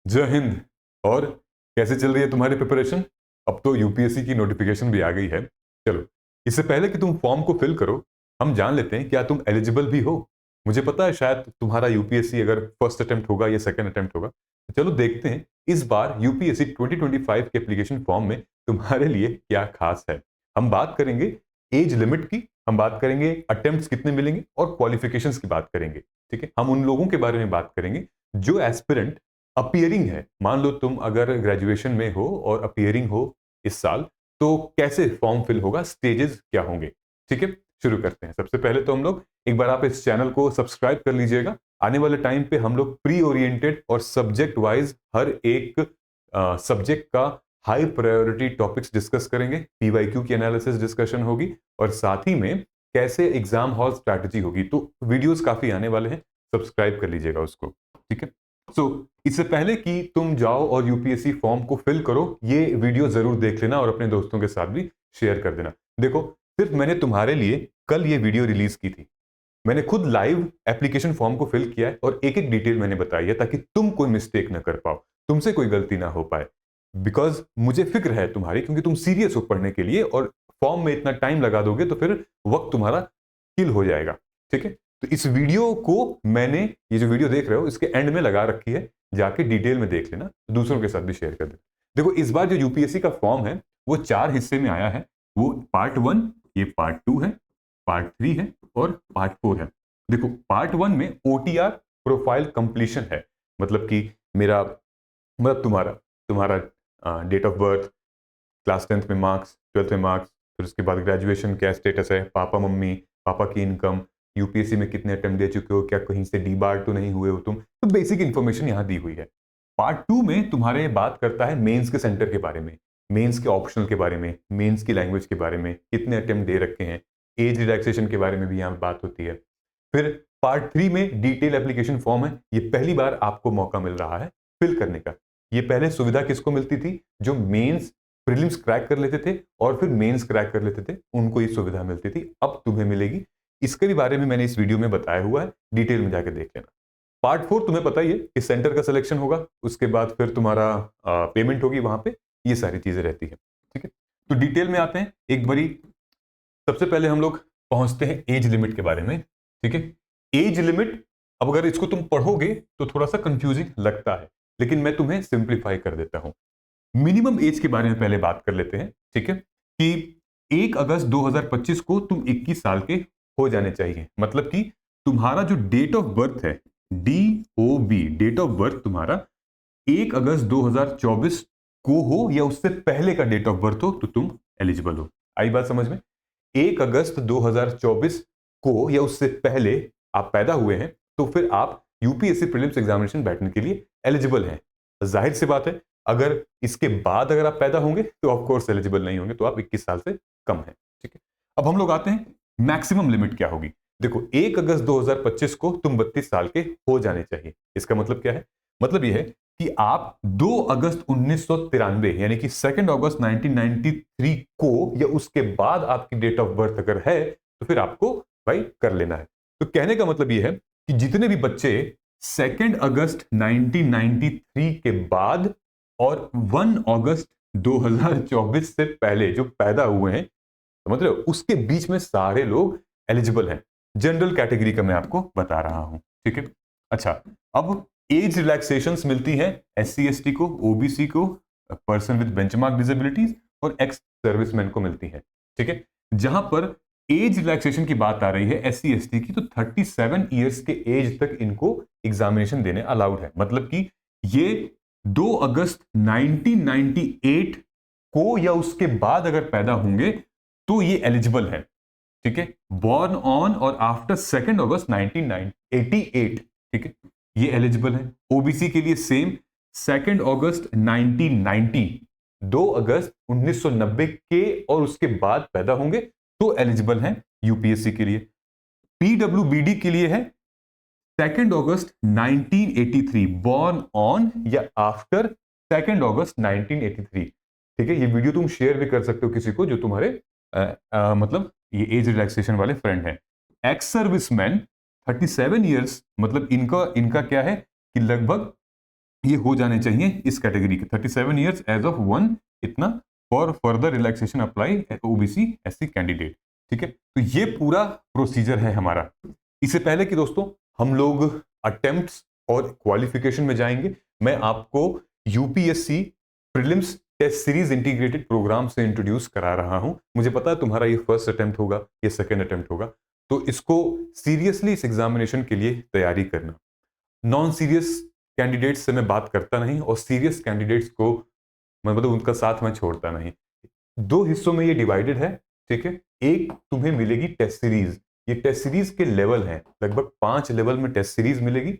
जय हिंद। और कैसे चल रही है तुम्हारी प्रिपरेशन? अब तो यूपीएससी की नोटिफिकेशन भी आ गई है। चलो, इससे पहले कि तुम फॉर्म को फिल करो, हम जान लेते हैं क्या तुम एलिजिबल भी हो। मुझे पता है शायद तुम्हारा यूपीएससी अगर फर्स्ट अटेम्प्ट होगा या सेकंड अटेम्प्ट होगा। तो चलो देखते हैं इस बार यूपीएससी 2025 के एप्लीकेशन फॉर्म में तुम्हारे लिए क्या खास है। हम बात करेंगे एज लिमिट की, हम बात करेंगे अटेम्प्ट्स कितने मिलेंगे और क्वालिफिकेशंस की बात करेंगे। ठीक है, हम उन लोगों के बारे में बात करेंगे जो एस्पिरेंट अपियरिंग है। मान लो तुम अगर ग्रेजुएशन में हो और अपियरिंग हो इस साल, तो कैसे फॉर्म फिल होगा, स्टेजेस क्या होंगे। ठीक है, शुरू करते हैं। सबसे पहले तो हम लोग एक बार आप इस चैनल को सब्सक्राइब कर लीजिएगा। आने वाले टाइम पे हम लोग प्री ओरिएंटेड और सब्जेक्ट वाइज हर एक सब्जेक्ट का हाई प्रायोरिटी टॉपिक्स डिस्कस करेंगे, पीवाईक्यू की एनालिसिस डिस्कशन होगी और साथ ही में कैसे एग्जाम हॉल स्ट्रैटेजी होगी। तो वीडियोस काफी आने वाले हैं, सब्सक्राइब कर लीजिएगा उसको। ठीक है, इससे पहले कि तुम जाओ और यूपीएससी फॉर्म को फिल करो, ये वीडियो जरूर देख लेना और अपने दोस्तों के साथ भी शेयर कर देना। देखो, सिर्फ मैंने तुम्हारे लिए कल ये वीडियो रिलीज की थी। मैंने खुद लाइव एप्लीकेशन फॉर्म को फिल किया है और एक एक डिटेल मैंने बताई है ताकि तुम कोई मिस्टेक ना कर पाओ, तुमसे कोई गलती ना हो पाए। बिकॉज मुझे फिक्र है तुम्हारी, क्योंकि तुम सीरियस हो पढ़ने के लिए और फॉर्म में इतना टाइम लगा दोगे तो फिर वक्त तुम्हारा किल हो जाएगा। ठीक है, तो इस वीडियो को मैंने, ये जो वीडियो देख रहे हो, इसके एंड में लगा रखी है, जाके डिटेल में देख लेना, दूसरों के साथ भी शेयर कर देना। देखो, इस बार जो यूपीएससी का फॉर्म है वो 4 हिस्से में आया है। वो पार्ट 1, ये पार्ट 2 है, पार्ट 3 है और पार्ट 4 है। देखो, पार्ट 1 में ओटीआर प्रोफाइल कंप्लीशन है। मतलब कि मेरा, मतलब तुम्हारा तुम्हारा date of birth, class 10th में मार्क्स, 12th में मार्क्स, फिर उसके बाद ग्रेजुएशन क्या स्टेटस है, पापा मम्मी, पापा की इनकम, यूपीएससी में कितने अटेम्प्ट दे चुके हो, क्या कहीं से डीबार तो नहीं हुए हो तुम, तो बेसिक इन्फॉर्मेशन यहाँ दी हुई है। पार्ट 2 में तुम्हारे बात करता है मेंस के सेंटर के बारे में, मेंस के ऑप्शनल के बारे में, मेंस की लैंग्वेज के बारे में, कितने अटेम्प्ट दे रखे हैं, एज रिलैक्सेशन के बारे में भी यहाँ बात होती है। फिर पार्ट 3 में डिटेल एप्लीकेशन फॉर्म है। ये पहली बार आपको मौका मिल रहा है फिल करने का। ये पहले सुविधा किसको मिलती थी? जो मेंस प्रीलिम्स क्रैक कर लेते थे और फिर मेंस क्रैक कर लेते थे, उनको ये सुविधा मिलती थी, अब तुम्हें मिलेगी। इसके भी बारे में मैंने इस वीडियो में बताया हुआ है, डिटेल में जाकर देख लेना। पार्ट 4 तुम्हें पता ही है कि सेंटर का सिलेक्शन होगा, उसके बाद फिर तुम्हारा पेमेंट होगी वहां पे, ये सारी चीजें रहती है। ठीक है, तो डिटेल में आते हैं एक बारी। सबसे पहले हम लोग पहुंचते हैं एज लिमिट के बारे में। ठीक है, एज लिमिट, अब अगर इसको तुम पढ़ोगे तो थोड़ा सा कंफ्यूजिंग लगता है, लेकिन मैं तुम्हें सिंप्लीफाई कर देता हूं। मिनिमम एज के बारे में पहले बात कर लेते हैं। ठीक है, कि 1 अगस्त 2025 को तुम 21 साल के हो जाने चाहिए। मतलब कि तुम्हारा जो डेट ऑफ बर्थ है, DOB, डेट ऑफ बर्थ तुम्हारा 1 अगस्त 2024 को हो या उससे पहले का डेट ऑफ बर्थ हो तो तुम एलिजिबल हो। आई बात समझ में? 1 अगस्त 2024 को या उससे पहले आप पैदा हुए हैं तो फिर आप यूपीएससी प्रीलिम्स एग्जामिनेशन बैठने के लिए एलिजिबल हैं। जाहिर सी बात है, अगर इसके बाद अगर आप पैदा होंगे तो ऑफ कोर्स एलिजिबल नहीं होंगे, तो आप 21 साल से कम हैं। ठीक है, अब हम लोग आते हैं मैक्सिमम लिमिट क्या होगी। देखो, 1 अगस्त 2025 को तुम 32 साल के हो जाने चाहिए। इसका मतलब क्या है? मतलब यह है कि आप 2 अगस्त 1993 यानी कि 2 अगस्त 1993 को या उसके बाद आपकी डेट ऑफ बर्थ अगर है तो फिर आपको भाई कर लेना है। तो कहने का मतलब यह है कि जितने भी बच्चे 2 अगस्त 1993 के बाद और 1 अगस्त 2024 से पहले जो पैदा हुए हैं, समझ रहे हो, उसके बीच में सारे लोग एलिजिबल हैं। जनरल कैटेगरी का मैं आपको बता रहा हूं। ठीक है, अच्छा, अब एज रिलैक्सेशंस मिलती है SC ST को, OBC को, पर्सन विद बेंचमार्क डिसेबिलिटीज और एक्स सर्विसमैन को मिलती है। ठीक है, जहां पर एज रिलैक्सेशन की बात आ रही है SC ST की, तो 37 ईयर्स के एज तक इनको एग्जामिनेशन देने अलाउड है। मतलब कि ये 2 अगस्त 1998 को या उसके बाद अगर पैदा होंगे तो ये एलिजिबल है। ठीक है, बॉर्न ऑन और आफ्टर 2 अगस्त 1988, ठीक है, ये एलिजिबल है। ओबीसी के लिए सेम, 2 अगस्त 1990, 2 अगस्त 1990 के और उसके बाद पैदा होंगे तो एलिजिबल हैं यूपीएससी के लिए। पीडब्ल्यूबीडी के लिए है 2 अगस्त 1983, बॉर्न ऑन या आफ्टर 2 अगस्त 1983। ठीक है, ये वीडियो तुम शेयर भी कर सकते हो किसी को जो तुम्हारे मतलब ये एज रिलैक्सेशन वाले फ्रेंड हैं। एक्स सर्विसमैन 37 ईयर्स, मतलब इनका क्या है कि लगभग ये हो जाने चाहिए इस कैटेगरी के 37 ईयर्स एज ऑफ 1 इतना for further relaxation apply OBC SC candidate. ठीक है, तो ये पूरा प्रोसीजर है हमारा। इससे पहले कि दोस्तों हम लोग अटेम्प्ट्स और क्वालिफिकेशन में जाएंगे, मैं आपको UPSC prelims test series integrated programme से इंट्रोड्यूस करा रहा हूं। मुझे पता है तुम्हारा ये फर्स्ट अटेम्प्ट होगा, ये सेकेंड अटेम्प्ट होगा, तो इसको सीरियसली इस एग्जामिनेशन के लिए तैयारी करना। नॉन सीरियस कैंडिडेट्स से मैं बात करता नहीं और सीरियस कैंडिडेट्स को मतलब उनका साथ मैं छोड़ता नहीं। दो हिस्सों में ये डिवाइडेड है। ठीक है, एक तुम्हें मिलेगी टेस्ट सीरीज, ये टेस्ट सीरीज के लेवल हैं, लगभग 5 लेवल में टेस्ट सीरीज मिलेगी।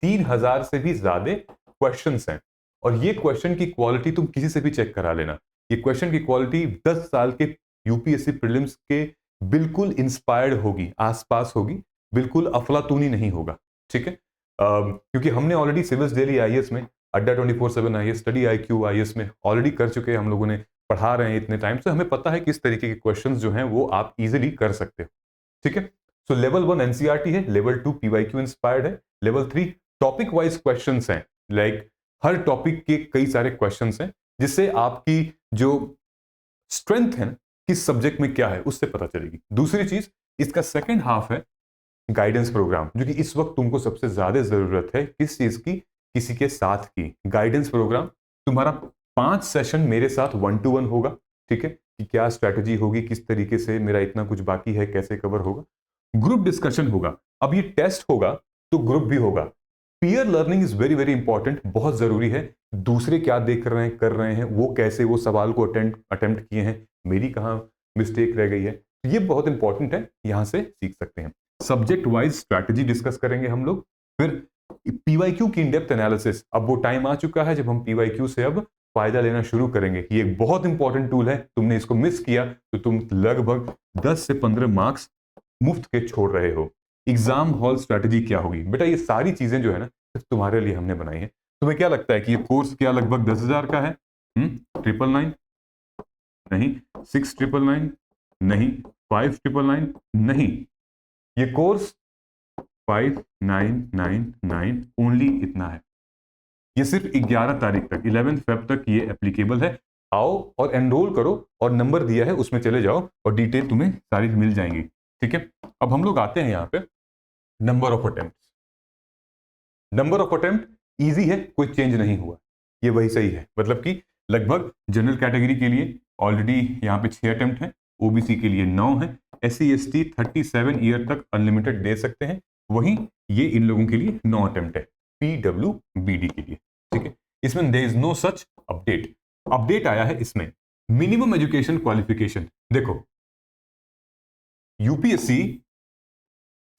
3000 से भी ज्यादा क्वेश्चंस हैं और ये क्वेश्चन की क्वालिटी तुम किसी से भी चेक करा लेना। ये क्वेश्चन की क्वालिटी 10 साल के यूपीएससी प्रीलिम्स के बिल्कुल इंस्पायर्ड होगी, आसपास होगी, बिल्कुल अफलातूनी नहीं होगा। ठीक है, क्योंकि हमने ऑलरेडी सिविल्स डेली आईएएस में, अड्डा 24/7 आईएएस, स्टडी आईक्यू आईएएस में ऑलरेडी कर चुके हैं, हम लोगों ने पढ़ा रहे हैं इतने टाइम से, हमें पता है किस तरीके के क्वेश्चंस जो हैं वो आप इजीली कर सकते हो। ठीक है, सो लेवल 1 एनसीईआरटी है, लेवल 2 पीवाईक्यू इंस्पायर्ड है, लेवल 3 टॉपिक वाइज क्वेश्चंस हैं, लाइक हर टॉपिक के कई सारे क्वेश्चंस हैं, जिससे आपकी जो स्ट्रेंथ है किस सब्जेक्ट में क्या है उससे पता चलेगी। दूसरी चीज, इसका सेकेंड हाफ है गाइडेंस प्रोग्राम, जो कि इस वक्त तुमको सबसे ज्यादा जरूरत है किस चीज की, किसी के साथ की। गाइडेंस प्रोग्राम तुम्हारा 5 सेशन मेरे साथ 1 to 1 होगा। ठीक है, कि क्या स्ट्रैटेजी होगी, किस तरीके से मेरा इतना कुछ बाकी है, कैसे कवर होगा। ग्रुप डिस्कशन होगा, अब ये टेस्ट होगा तो ग्रुप भी होगा। Peer learning is very very important, बहुत जरूरी है। दूसरे क्या देख रहे हैं, कर रहे हैं, वो कैसे वो सवाल को अटेम्प्ट किए हैं, मेरी कहाँ मिस्टेक रह गई है, तो ये बहुत इंपॉर्टेंट है, यहां से सीख सकते हैं। सब्जेक्ट वाइज स्ट्रैटेजी डिस्कस करेंगे हम लोग। फिर पीवाईक्यू की इनडेप्थ एनालिसिस, अब वो टाइम आ चुका है जब हम पीवाईक्यू से अब फायदा लेना शुरू करेंगे। ये एक बहुत इंपॉर्टेंट टूल है, तुमने इसको मिस किया तो तुम लगभग 10 से 15 मार्क्स मुफ्त के छोड़ रहे हो। एग्जाम हॉल स्ट्रैटेजी क्या होगी बेटा, ये सारी चीजें जो है ना सिर्फ तुम्हारे लिए हमने बनाई है। तुम्हें क्या लगता है कि ये कोर्स क्या लगभग 10,000 का है? 999 नहीं, 6,999 नहीं, 5,999 नहीं, ये कोर्स 5,999 ओनली इतना है। ये सिर्फ 11 तारीख तक, 11 फेब तक ये एप्लीकेबल है। आओ और एनरोल करो और नंबर दिया है उसमें चले जाओ और डिटेल तुम्हें सारी मिल जाएंगी। ठीक है, अब हम लोग आते हैं यहाँ पे number of attempt. Number of attempt easy है, कोई चेंज नहीं हुआ, ये वही सही है। मतलब कि लगभग जनरल कैटेगरी के लिए ऑलरेडी यहाँ पे 6 अटेम्प्ट हैं, ओबीसी के लिए 9 है, एससी एसटी 37 ईयर तक अनलिमिटेड दे सकते हैं, वहीं ये इन लोगों के लिए 9 अटेम्प्ट है पीडब्ल्यूबीडी के लिए। ठीक है, इसमें there is no such update. Update आया है इसमें मिनिमम एजुकेशन क्वालिफिकेशन। देखो यूपीएससी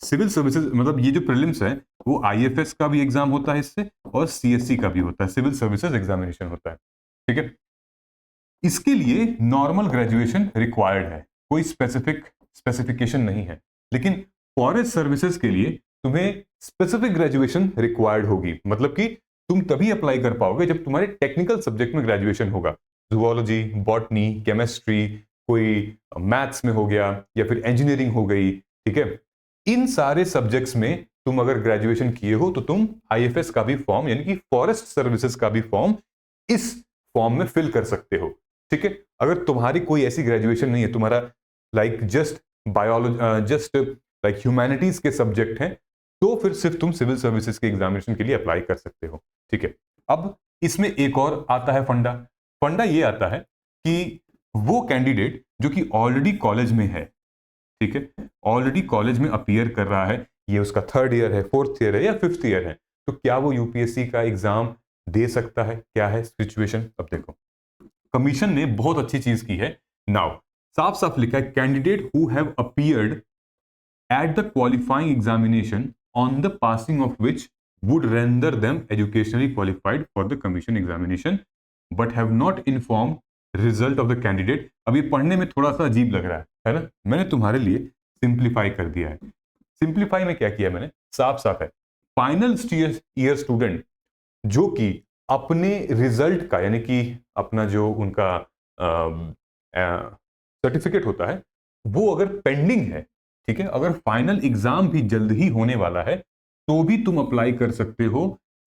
सिविल सर्विसेज, मतलब ये जो प्रीलिम्स है वो आईएफएस का भी एग्जाम होता है इससे और सीएससी का भी होता है, सिविल सर्विसेज एग्जामिनेशन होता है। ठीक है, इसके लिए नॉर्मल ग्रेजुएशन रिक्वायर्ड है, कोई स्पेसिफिकेशन नहीं है, लेकिन फॉरेस्ट सर्विसेज के लिए तुम्हें स्पेसिफिक ग्रेजुएशन रिक्वायर्ड होगी। मतलब कि तुम तभी अप्लाई कर पाओगे जब तुम्हारे टेक्निकल सब्जेक्ट में ग्रेजुएशन होगा, जूलॉजी, बॉटनी, केमिस्ट्री, कोई मैथ्स में हो गया या फिर इंजीनियरिंग हो गई। ठीक है, इन सारे सब्जेक्ट्स में तुम अगर ग्रेजुएशन किए हो तो तुम आईएफएस का भी फॉर्म यानी कि फॉरेस्ट सर्विसेज का भी फॉर्म इस फॉर्म में फिल कर सकते हो। ठीक है, अगर तुम्हारी कोई ऐसी ग्रेजुएशन नहीं है, तुम्हारा like just biology, just like humanities के सब्जेक्ट हैं, तो फिर सिर्फ तुम सिविल सर्विसेज के एग्जामिनेशन के लिए अप्लाई कर सकते हो। ठीक है, अब इसमें एक और आता है फंडा। फंडा ये आता है कि वो कैंडिडेट जो कि ऑलरेडी कॉलेज में है, ठीक है, ऑलरेडी कॉलेज में अपीयर कर रहा है, ये उसका 3rd ईयर है, 4th ईयर है या 5th ईयर है, तो क्या वो यूपीएससी का एग्जाम दे सकता है? क्या है सिचुएशन? अब देखो कमीशन ने बहुत अच्छी चीज की है। नाउ साफ साफ लिखा है candidate who have appeared at the qualifying examination on the passing of which would render them educationally qualified for the commission examination but have not informed result of the candidate। अब ये पढ़ने में थोड़ा सा अजीब लग रहा है ना, मैंने तुम्हारे लिए सिंप्लीफाई कर दिया है। सिंप्लीफाई में क्या किया मैंने, साफ साफ है, फाइनल ईयर स्टूडेंट जो कि अपने रिजल्ट का यानी कि अपना जो उनका सर्टिफिकेट होता है वो अगर पेंडिंग है, ठीक है, अगर फाइनल एग्जाम भी जल्द ही होने वाला है, तो भी तुम अप्लाई कर सकते हो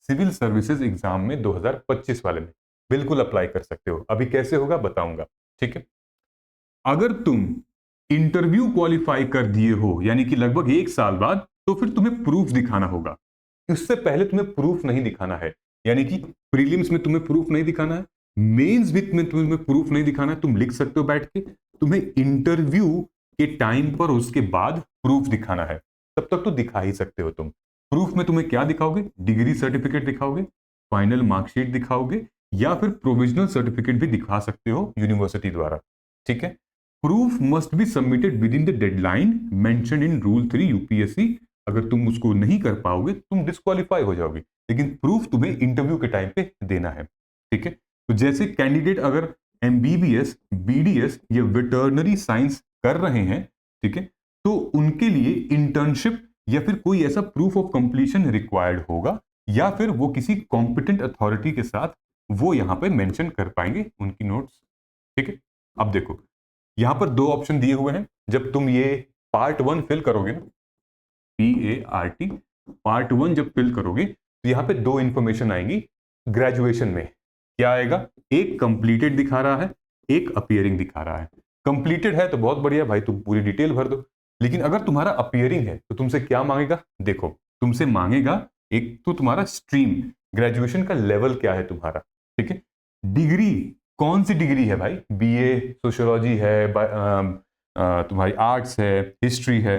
सिविल सर्विसेज एग्जाम में 2025 वाले में बिल्कुल अप्लाई कर सकते हो। अभी कैसे होगा बताऊंगा, ठीक है। अगर तुम इंटरव्यू क्वालिफाई कर दिए हो यानी कि लगभग 1 साल बाद, तो फिर तुम्हें प्रूफ दिखाना होगा। इससे पहले तुम्हें प्रूफ नहीं दिखाना है, यानी कि प्रीलिम्स में तुम्हें प्रूफ नहीं दिखाना है, मेंस भी में तुम्हें प्रूफ नहीं दिखाना है। तुम लिख सकते हो बैठ के, तुम्हें इंटरव्यू के टाइम पर उसके बाद प्रूफ दिखाना है। तब तक तो दिखा ही सकते हो तुम। प्रूफ में तुम्हें क्या दिखाओगे? डिग्री सर्टिफिकेट दिखाओगे, फाइनल मार्कशीट दिखाओगे, या फिर प्रोविजनल सर्टिफिकेट भी दिखा सकते हो यूनिवर्सिटी द्वारा, ठीक है। Proof must be submitted with in the deadline mention in rule 3 UPSC. अगर तुम उसको नहीं कर पाओगे तुम डिस्क्वालीफाई हो जाओगे, लेकिन प्रूफ तुम्हें इंटरव्यू के टाइम पे देना है, ठीक है। तो जैसे कैंडिडेट अगर एमबीबीएस, बीडीएस या वेटरनरी साइंस कर रहे हैं, ठीक है, तो उनके लिए इंटर्नशिप या फिर कोई ऐसा प्रूफ ऑफ कंप्लीशन रिक्वायर्ड होगा, या फिर वो किसी कॉम्पिटेंट अथॉरिटी के साथ वो यहां पे मेंशन कर पाएंगे उनकी नोट्स, ठीक है। अब देखो यहां पर 2 ऑप्शन दिए हुए हैं। जब तुम ये पार्ट 1 फिल करोगे ना, PART पार्ट 1 जब फिल करोगे तो यहां पे 2 इंफॉर्मेशन आएंगी। ग्रेजुएशन में क्या आएगा? एक कंप्लीटेड दिखा रहा है, एक अपीयरिंग दिखा रहा है। कंप्लीटेड है तो बहुत बढ़िया भाई, तुम पूरी डिटेल भर दो। लेकिन अगर तुम्हारा अपीयरिंग है तो तुमसे क्या मांगेगा? देखो तुमसे मांगेगा एक तो तुम्हारा स्ट्रीम, ग्रेजुएशन का लेवल क्या है तुम्हारा, ठीक है। डिग्री, कौन सी डिग्री है भाई? बीए सोशियोलॉजी है, तुम्हारी आर्ट्स है, हिस्ट्री है,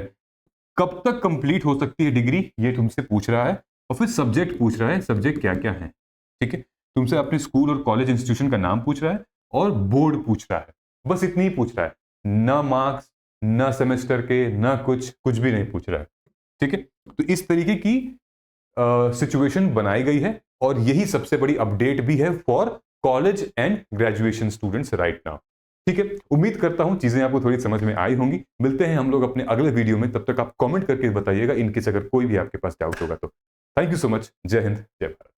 कब तक कंप्लीट हो सकती है डिग्री, ये तुमसे पूछ रहा है। और फिर सब्जेक्ट पूछ रहा है, सब्जेक्ट क्या क्या है, ठीक है। तुमसे अपने स्कूल और कॉलेज इंस्टीट्यूशन का नाम पूछ रहा है और बोर्ड पूछ रहा है, बस इतनी ही पूछ रहा है। ना मार्क्स, ना सेमेस्टर के, ना कुछ भी नहीं पूछ रहा है, ठीक है। तो इस तरीके की सिचुएशन बनाई गई है, और यही सबसे बड़ी अपडेट भी है for college and graduation students right now, ठीक है। उम्मीद करता हूं चीजें आपको थोड़ी समझ में आई होंगी। मिलते हैं हम लोग अपने अगले वीडियो में, तब तक आप कमेंट करके बताइएगा इनकेस अगर कोई भी आपके पास डाउट होगा तो। Thank you so much. जय हिंद, जय भारत।